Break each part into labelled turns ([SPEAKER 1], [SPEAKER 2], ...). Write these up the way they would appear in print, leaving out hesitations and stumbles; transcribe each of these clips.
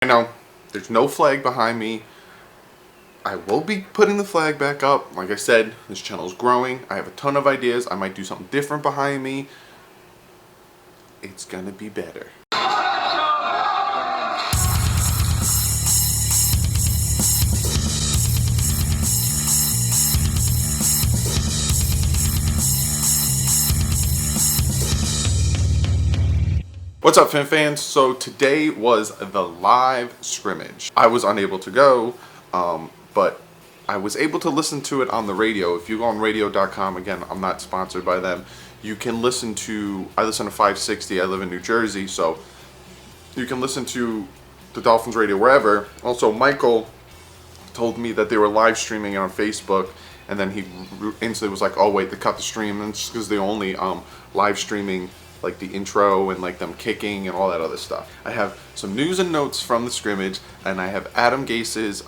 [SPEAKER 1] I know there's no flag behind me. I will be putting the flag back up. Like I said, this channel is growing. I have a ton of ideas. I might do something different behind me. It's gonna be better. What's up, fans? So today was the live scrimmage. I was unable to go, but I was able to listen to it on the radio. If you go on radio.com, again, I'm not sponsored by them, you can listen to, I listen to 560, I live in New Jersey, so you can listen to the Dolphins radio wherever. Also, Michael told me that they were live streaming it on Facebook, and then he instantly was like, oh wait, they cut the stream, and it's because they only live streaming like the intro and like them kicking and all that other stuff. I have some news and notes from the scrimmage, and I have Adam Gase's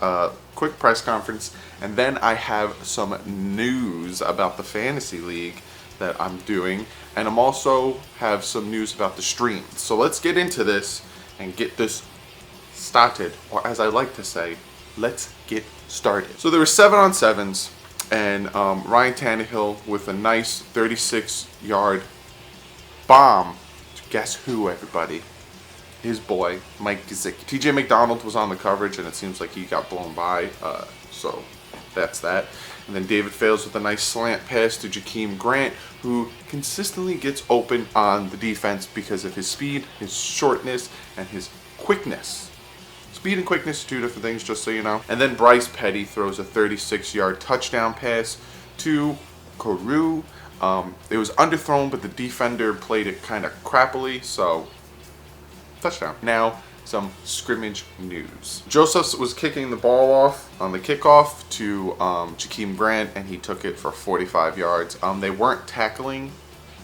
[SPEAKER 1] quick press conference, and then I have some news about the fantasy league that I'm doing, and I'm also have some news about the stream. So let's get into this and get this started, or as I like to say, let's get started. So there were 7-on-7s, and Ryan Tannehill with a nice 36-yard bomb. Guess who, everybody? His boy, Mike Gesicki. TJ McDonald was on the coverage, and it seems like he got blown by, so that's that. And then David Fales with a nice slant pass to Jakeem Grant, who consistently gets open on the defense because of his speed, his shortness, and his quickness. Speed and quickness are two different things, just so you know. And then Bryce Petty throws a 36-yard touchdown pass to Carew. It was underthrown, but the defender played it kind of crappily, so touchdown. Now, some scrimmage news. Joseph was kicking the ball off on the kickoff to Jakeem Grant, and he took it for 45 yards. They weren't tackling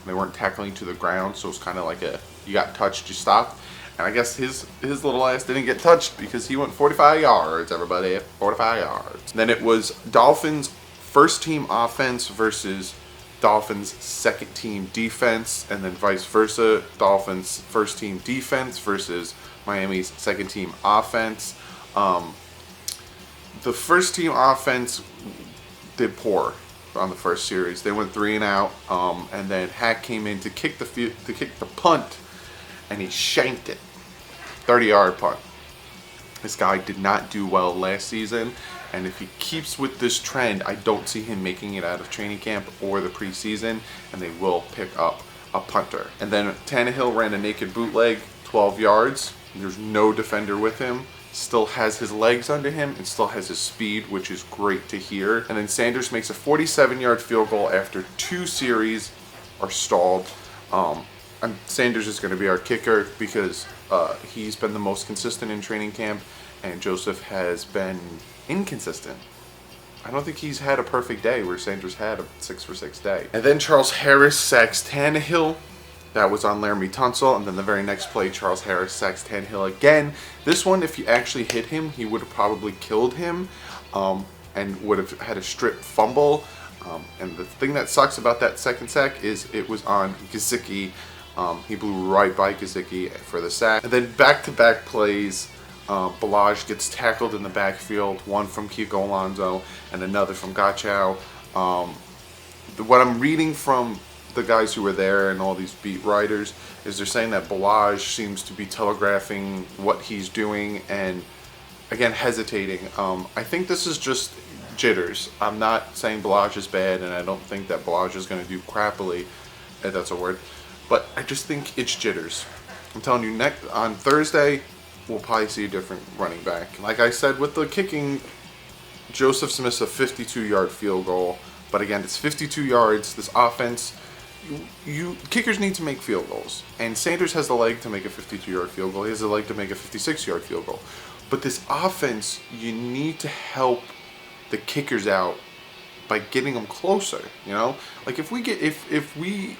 [SPEAKER 1] to the ground, so it's kind of like you got touched, you stopped. And I guess his little ass didn't get touched because he went 45 yards, everybody, 45 yards. Then it was Dolphins' first team offense versus Dolphins' second team defense, and then vice versa. Dolphins' first team defense versus Miami's second team offense. The first team offense did poor on the first series. They went 3 and out, and then Hack came in to kick the punt, and he shanked it. 30-yard punt. This guy did not do well last season, and if he keeps with this trend, I don't see him making it out of training camp or the preseason, and they will pick up a punter. And then Tannehill ran a naked bootleg, 12 yards. There's no defender with him. Still has his legs under him and still has his speed, which is great to hear. And then Sanders makes a 47-yard field goal after 2 series are stalled. And Sanders is going to be our kicker because he's been the most consistent in training camp, and Joseph has been inconsistent. I don't think he's had a perfect day where Sanders had a 6-for-6 day. And then Charles Harris sacks Tannehill. That was on Laramie Tunsil. And then the very next play, Charles Harris sacks Tannehill again. This one, if he actually hit him, he would have probably killed him and would have had a strip fumble. And the thing that sucks about that second sack is it was on Gesicki. He blew right by Gesicki for the sack. And then back-to-back plays, Balaj gets tackled in the backfield, one from Kiko Alonso and another from Gachow. What I'm reading from the guys who were there and all these beat writers is they're saying that Balaj seems to be telegraphing what he's doing and, again, hesitating. I think this is just jitters. I'm not saying Balaj is bad, and I don't think that Balaj is going to do crappily, if that's a word. But I just think it's jitters. I'm telling you, on Thursday, we'll probably see a different running back. Like I said with the kicking, Joseph Smith's a 52-yard field goal. But again, it's 52 yards. This offense, kickers need to make field goals. And Sanders has the leg to make a 52-yard field goal. He has the leg to make a 56-yard field goal. But this offense, you need to help the kickers out by getting them closer, you know? Like if we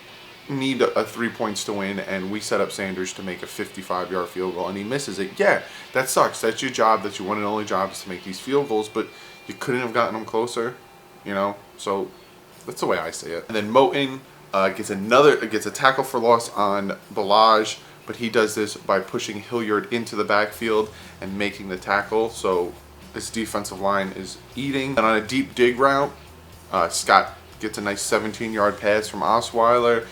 [SPEAKER 1] need a 3 points to win and we set up Sanders to make a 55-yard field goal and he misses it, yeah, that sucks. That's your job. That's your one and only job, is to make these field goals, but you couldn't have gotten them closer, you know? So that's the way I see it. And then Moten gets a tackle for loss on Balaj, but he does this by pushing Hilliard into the backfield and making the tackle. So this defensive line is eating. And on a deep dig route, Scott gets a nice 17-yard pass from Osweiler.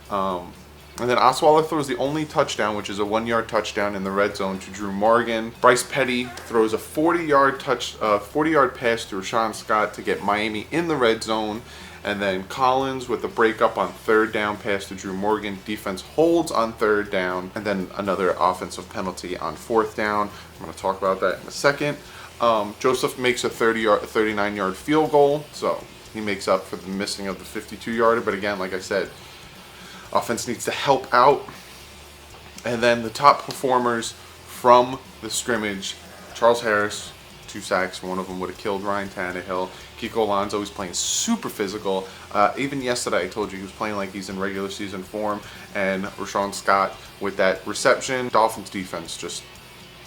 [SPEAKER 1] And then Osweiler throws the only touchdown, which is a 1-yard touchdown in the red zone to Drew Morgan. Bryce Petty throws a 40-yard pass to Rashawn Scott to get Miami in the red zone. And then Collins with a breakup on 3rd down pass to Drew Morgan. Defense holds on 3rd down. And then another offensive penalty on 4th down. I'm going to talk about that in a second. Joseph makes a 39-yard field goal. So he makes up for the missing of the 52-yarder. But again, like I said, offense needs to help out. And then the top performers from the scrimmage: Charles Harris, 2 sacks. One of them would have killed Ryan Tannehill. Kiko Alonso is playing super physical. Even yesterday I told you he was playing like he's in regular season form. And Rashawn Scott with that reception. Dolphins defense just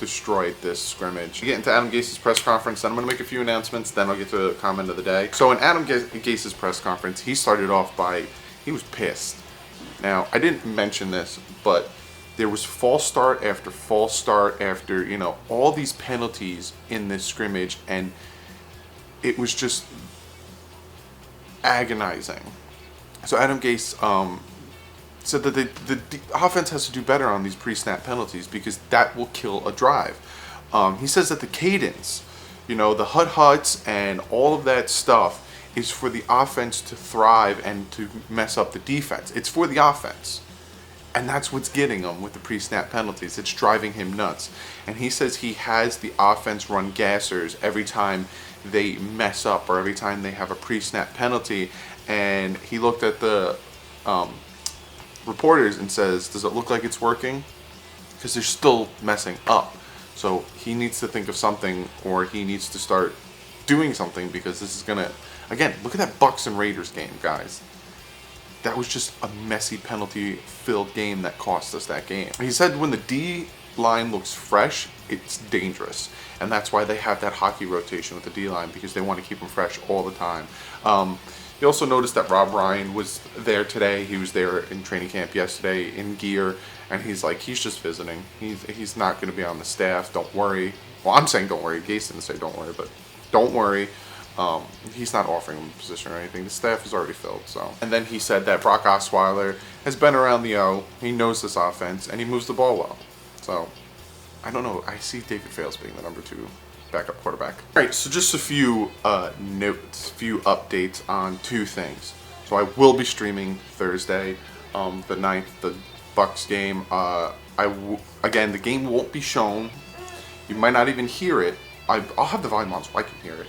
[SPEAKER 1] destroyed this scrimmage. We get into Adam Gase's press conference, then I'm going to make a few announcements, then I'll get to the comment of the day. So in Adam Gase's press conference, he started off by, he was pissed. Now, I didn't mention this, but there was false start after false start after, you know, all these penalties in this scrimmage, and it was just agonizing. So Adam Gase said that the offense has to do better on these pre-snap penalties because that will kill a drive. He says that the cadence, you know, the huts and all of that stuff is for the offense to thrive and to mess up the defense. It's for the offense. And that's what's getting him with the pre-snap penalties. It's driving him nuts. And he says he has the offense run gassers every time they mess up or every time they have a pre-snap penalty. And he looked at the reporters and says, does it look like it's working? Because they're still messing up. So he needs to think of something, or he needs to start doing something, because this is going to, again, look at that Bucs and Raiders game, guys. That was just a messy penalty-filled game that cost us that game. He said when the D line looks fresh, it's dangerous. And that's why they have that hockey rotation with the D line, because they want to keep them fresh all the time. He also noticed that Rob Ryan was there today. He was there in training camp yesterday in gear, and he's like, he's just visiting. He's not going to be on the staff. Don't worry. Well, I'm saying don't worry. Gase didn't say don't worry, but don't worry. He's not offering him a position or anything. The staff is already filled. So, and then he said that Brock Osweiler has been around the O. He knows this offense, and he moves the ball well. So, I don't know. I see David Fales being the number 2 backup quarterback. All right, so just a few notes, few updates on 2 things. So I will be streaming Thursday, the 9th, the Bucs game. Again, the game won't be shown. You might not even hear it. I'll have the volume on so I can hear it.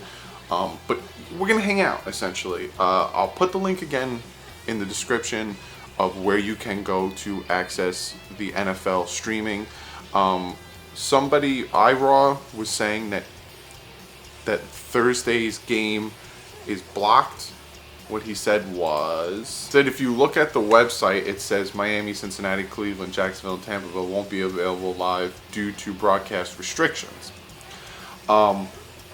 [SPEAKER 1] But we're going to hang out, essentially. I'll put the link again in the description of where you can go to access the NFL streaming. Somebody, iRaw, was saying that Thursday's game is blocked. What he said if you look at the website, it says Miami, Cincinnati, Cleveland, Jacksonville, and Tampaville won't be available live due to broadcast restrictions.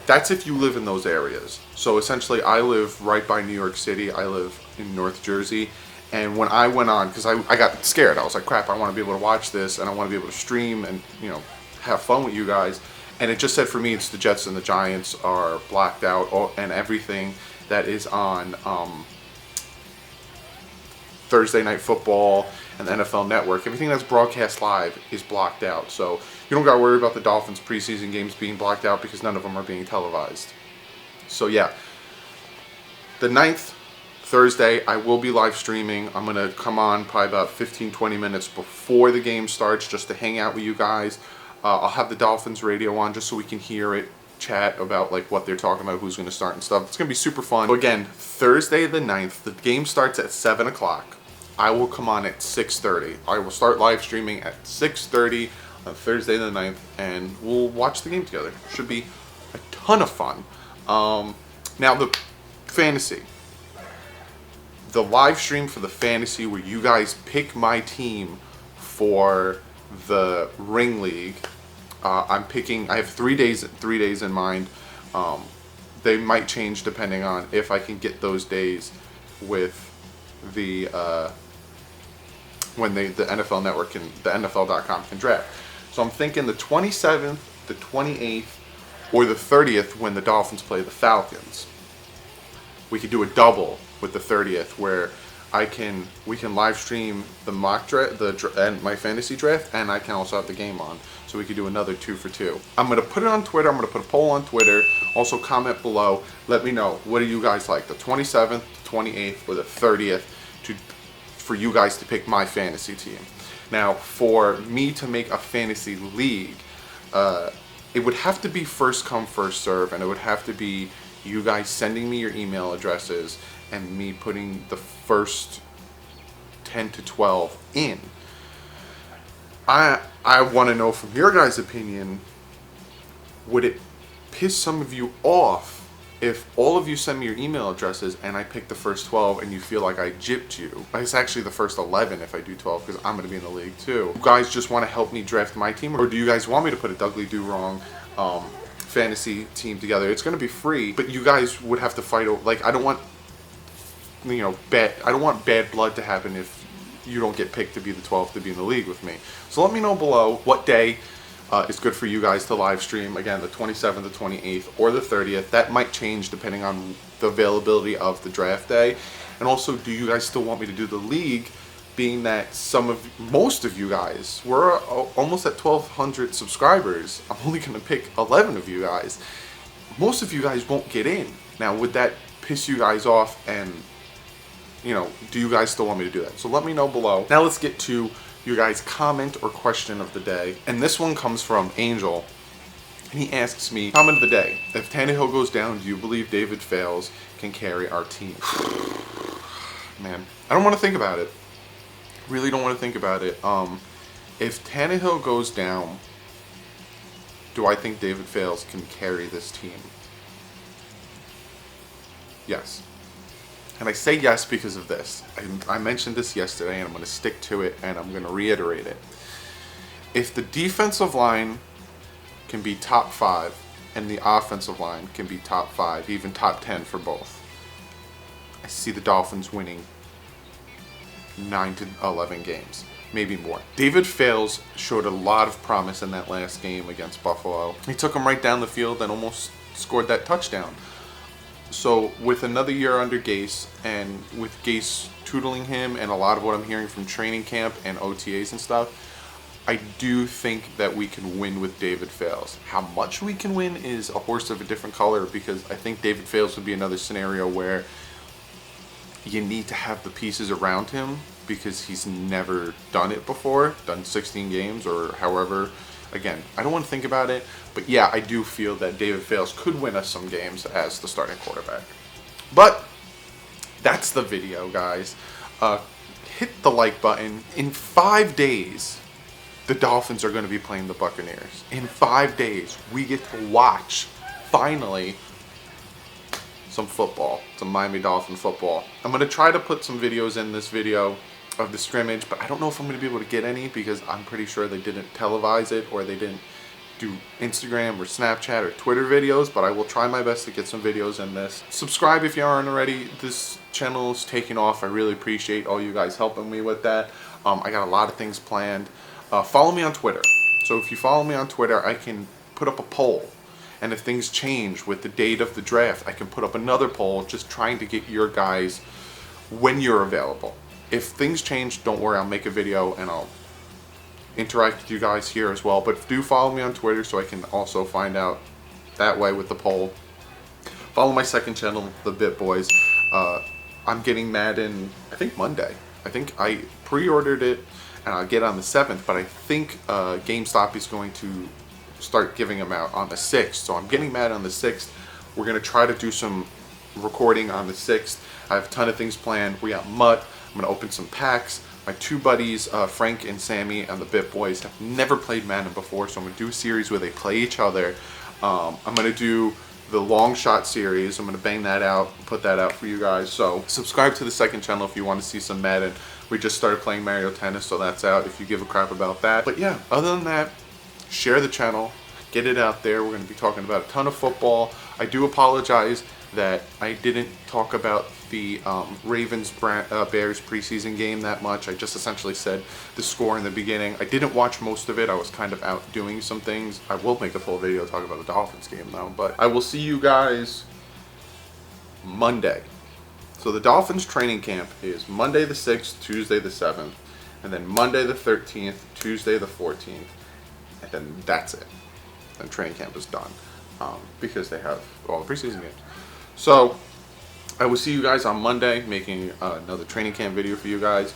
[SPEAKER 1] That's if you live in those areas. So essentially, I live right by New York City. I live in North Jersey. And when I went on, because I got scared. I was like, crap, I want to be able to watch this, and I want to be able to stream and, you know, have fun with you guys. And it just said for me, it's the Jets and the Giants are blacked out, and everything that is on Thursday Night Football and the NFL Network, everything that's broadcast live is blocked out. So you don't got to worry about the Dolphins preseason games being blacked out, because none of them are being televised. So yeah, the 9th, Thursday, I will be live streaming. I'm going to come on probably about 15-20 minutes before the game starts just to hang out with you guys. I'll have the Dolphins radio on just so we can hear it, chat about like what they're talking about, who's going to start and stuff. It's going to be super fun. So again, Thursday the 9th, the game starts at 7 o'clock. I will come on at 6:30. I will start live streaming at 6:30 on Thursday the 9th, and we'll watch the game together. Should be a ton of fun. Now the fantasy. The live stream for the fantasy where you guys pick my team for the Ring League. I have 3 days in mind. They might change depending on if I can get those days with the when the NFL Network and the NFL.com can draft. So I'm thinking the 27th, the 28th, or the 30th when the Dolphins play the Falcons. We could do a double with the 30th where we can live stream the mock draft, and my fantasy draft, and I can also have the game on. So we could do another 2 for 2. I'm gonna put it on Twitter. I'm gonna put a poll on Twitter. Also comment below. Let me know, what do you guys like, the 27th, the 28th, or the 30th, for you guys to pick my fantasy team. Now, for me to make a fantasy league, it would have to be first come, first serve, and it would have to be you guys sending me your email addresses and me putting the first 10 to 12 in. I want to know from your guys' opinion, would it piss some of you off if all of you send me your email addresses and I pick the first 12 and you feel like I gypped you? It's actually the first 11 if I do 12 because I'm going to be in the league too. You guys just want to help me draft my team, or do you guys want me to put a DouglieDoWrong fantasy team together? It's going to be free, but you guys would have to fight over, like, I don't want, I don't want bad blood to happen if you don't get picked to be the 12th to be in the league with me. So let me know below what day is good for you guys to live stream. Again, the 27th, the 28th, or the 30th. That might change depending on the availability of the draft day. And also, do you guys still want me to do the league, being that most of you guys, we're almost at 1,200 subscribers. I'm only going to pick 11 of you guys. Most of you guys won't get in. Now, would that piss you guys off, and do you guys still want me to do that? So let me know below. Now let's get to your guys' comment or question of the day. And this one comes from Angel. And he asks me, comment of the day: if Tannehill goes down, do you believe David Fales can carry our team? Man, I don't want to think about it. Really don't want to think about it. If Tannehill goes down, do I think David Fales can carry this team? Yes. And I say yes because of this. I mentioned this yesterday, and I'm going to stick to it, and I'm going to reiterate it. If the defensive line can be top 5, and the offensive line can be top 5, even top 10 for both, I see the Dolphins winning 9 to 11 games, maybe more. David Fales showed a lot of promise in that last game against Buffalo. He took them right down the field and almost scored that touchdown. So with another year under Gase, and with Gase tootling him, and a lot of what I'm hearing from training camp and OTAs and stuff, I do think that we can win with David Fales. How much we can win is a horse of a different color, because I think David Fales would be another scenario where you need to have the pieces around him, because he's never done it before, done 16 games or however. Again, I don't want to think about it, but yeah, I do feel that David Fales could win us some games as the starting quarterback. But that's the video, guys. Hit the like button. In 5 days, the Dolphins are going to be playing the Buccaneers. In 5 days, we get to watch, finally, some football, some Miami Dolphin football. I'm going to try to put some videos in this video of the scrimmage, but I don't know if I'm going to be able to get any, because I'm pretty sure they didn't televise it, or they didn't do Instagram or Snapchat or Twitter videos, but I will try my best to get some videos in this. Subscribe if you aren't already. This channel is taking off. I really appreciate all you guys helping me with that. I got a lot of things planned. Follow me on Twitter. So if you follow me on Twitter, I can put up a poll. And if things change with the date of the draft, I can put up another poll, just trying to get your guys when you're available. If things change, don't worry, I'll make a video and I'll interact with you guys here as well. But do follow me on Twitter so I can also find out that way with the poll. Follow my second channel, The Bit Boys. I'm getting Madden, I think Monday. I think I pre-ordered it and I'll get it on the 7th, but I think GameStop is going to start giving them out on the 6th. So I'm getting Madden on the 6th. We're going to try to do some recording on the 6th. I have a ton of things planned. We got Mutt. I'm going to open some packs. My two buddies, Frank and Sammy, and the Bit Boys, have never played Madden before, so I'm going to do a series where they play each other. I'm going to do the long shot series. I'm going to bang that out, put that out for you guys. So subscribe to the second channel if you want to see some Madden. We just started playing Mario Tennis, so that's out if you give a crap about that. But yeah, other than that, share the channel, get it out there. We're going to be talking about a ton of football. I do apologize that I didn't talk about the Ravens-Bears preseason game that much. I just essentially said the score in the beginning. I didn't watch most of it. I was kind of out doing some things. I will make a full video talking about the Dolphins game though. But I will see you guys Monday. So the Dolphins training camp is Monday the 6th, Tuesday the 7th, and then Monday the 13th, Tuesday the 14th, and then that's it. Then training camp is done because they have all the preseason games. So I will see you guys on Monday, making another training camp video for you guys.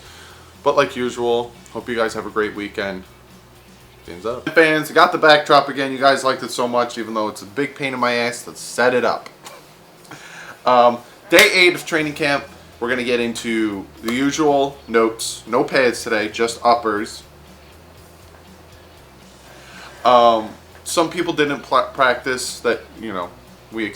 [SPEAKER 1] But like usual, hope you guys have a great weekend. Fins up. Fans, I got the backdrop again. You guys liked it so much, even though it's a big pain in my ass. Let's set it up. Day 8 of training camp. We're going to get into the usual notes. No pads today, just uppers. Some people didn't practice that, we expect.